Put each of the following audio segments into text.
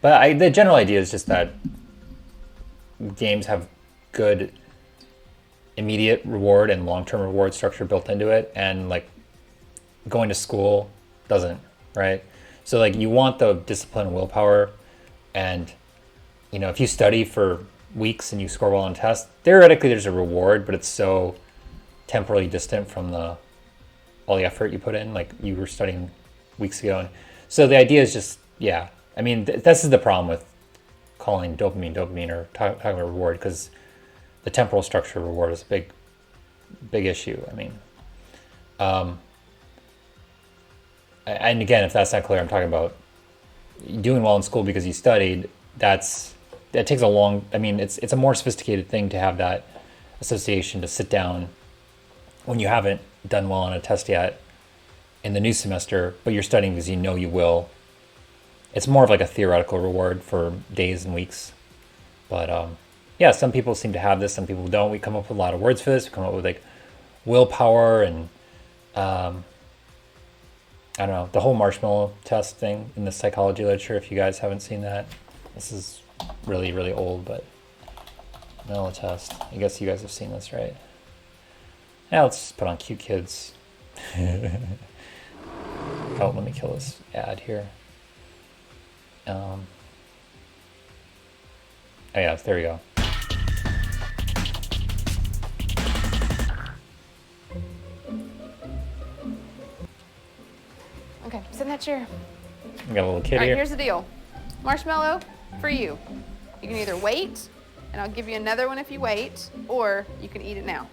But the general idea is just that games have good immediate reward and long-term reward structure built into it, and like going to school doesn't, right? So like you want the discipline and willpower, and you know, if you study for weeks and you score well on tests, theoretically there's a reward, but it's so temporally distant from all the effort you put in, like you were studying weeks ago. And so the idea is just, yeah, I mean, this is the problem with calling dopamine or talking about reward, because the temporal structure of reward is a big issue. I mean, and again, if that's not clear, I'm talking about doing well in school because you studied. That takes a long, I mean, it's a more sophisticated thing to have that association, to sit down when you haven't done well on a test yet in the new semester, but you're studying because you know you will. It's more of like a theoretical reward for days and weeks. But yeah, some people seem to have this, some people don't. We come up with a lot of words for this. We come up with like willpower and I don't know, the whole marshmallow test thing in the psychology literature. If you guys haven't seen that, this is really, really old, but vanilla test. I guess you guys have seen this, right? Now let's just put on cute kids. Oh, let me kill this ad here. Oh yeah, there we go. Okay, sit in that chair. We got a little kid All right, here. here's the deal. Marshmallow for you. You can either wait, and I'll give you another one if you wait, or you can eat it now.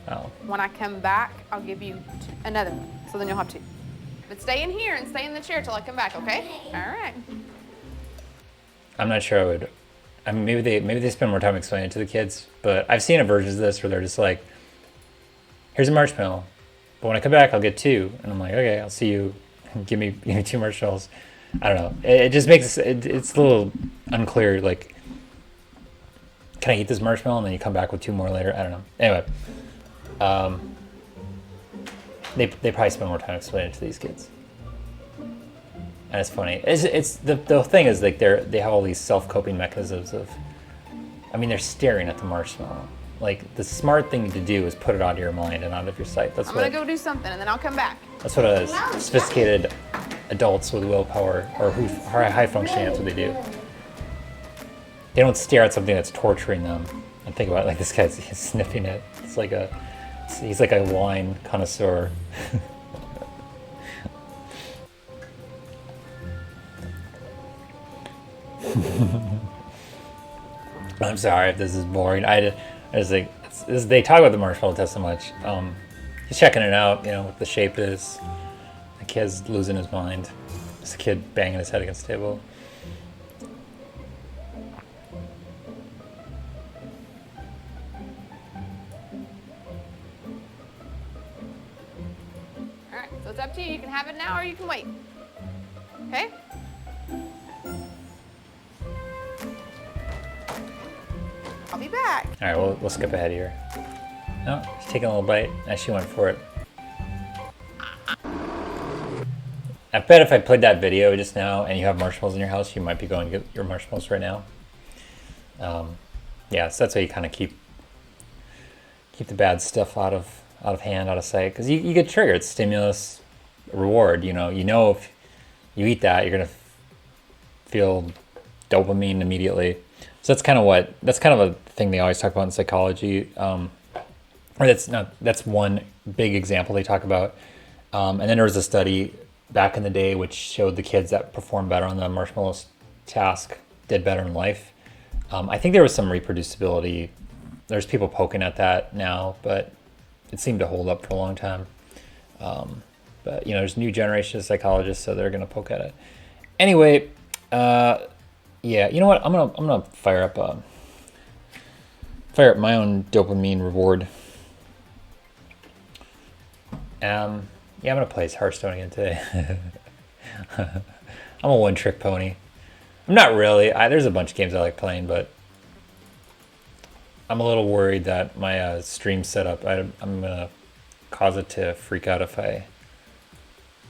Oh. When I come back, I'll give you another one, so then you'll have two. But stay in here and stay in the chair till I come back, okay? All right. I'm not sure I would. I mean, maybe they spend more time explaining it to the kids, but I've seen a version of this where they're just like, "Here's a marshmallow, but when I come back, I'll get two." And I'm like, "Okay, I'll see you. Give me two marshmallows." I don't know. It just makes it's a little unclear. Like, can I eat this marshmallow and then you come back with two more later? I don't know. Anyway, they probably spend more time explaining it to these kids. And it's funny. It's the thing is like they have all these self-coping mechanisms of, I mean, they're staring at the marshmallow. Like the smart thing to do is put it out of your mind and out of your sight. I'm gonna go do something and then I'll come back. That's what sophisticated adults with willpower or who are high functioning, that's what they do. They don't stare at something that's torturing them and think about it like this guy's sniffing it. He's like a wine connoisseur. I'm sorry if this is boring. I was like, they talk about the marshmallow test so much. He's checking it out, you know, what the shape is. The kid's losing his mind. It's a kid banging his head against the table. All right, so it's up to you. You can have it now or you can wait. Okay? I'll be back. All right, we'll skip ahead here. Oh, she's taking a little bite. Now she went for it. I bet if I played that video just now and you have marshmallows in your house, you might be going to get your marshmallows right now. Yeah, so that's how you kind of keep the bad stuff out of hand, out of sight, because you get triggered. It's stimulus, reward. You know if you eat that, you're gonna feel dopamine immediately. So that's kind of a thing they always talk about in psychology. Or that's one big example they talk about. And then there was a study back in the day which showed the kids that performed better on the marshmallow task did better in life. I think there was some reproducibility. There's people poking at that now, but it seemed to hold up for a long time. But there's a new generation of psychologists, so they're gonna poke at it. Anyway, yeah, you know what? I'm gonna fire up my own dopamine reward. Yeah, I'm gonna play Hearthstone again today. I'm a one-trick pony. I'm not really. There's a bunch of games I like playing, but I'm a little worried that my stream setup, I'm gonna cause it to freak out if I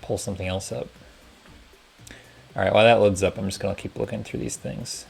pull something else up. All right, while that loads up, I'm just gonna keep looking through these things.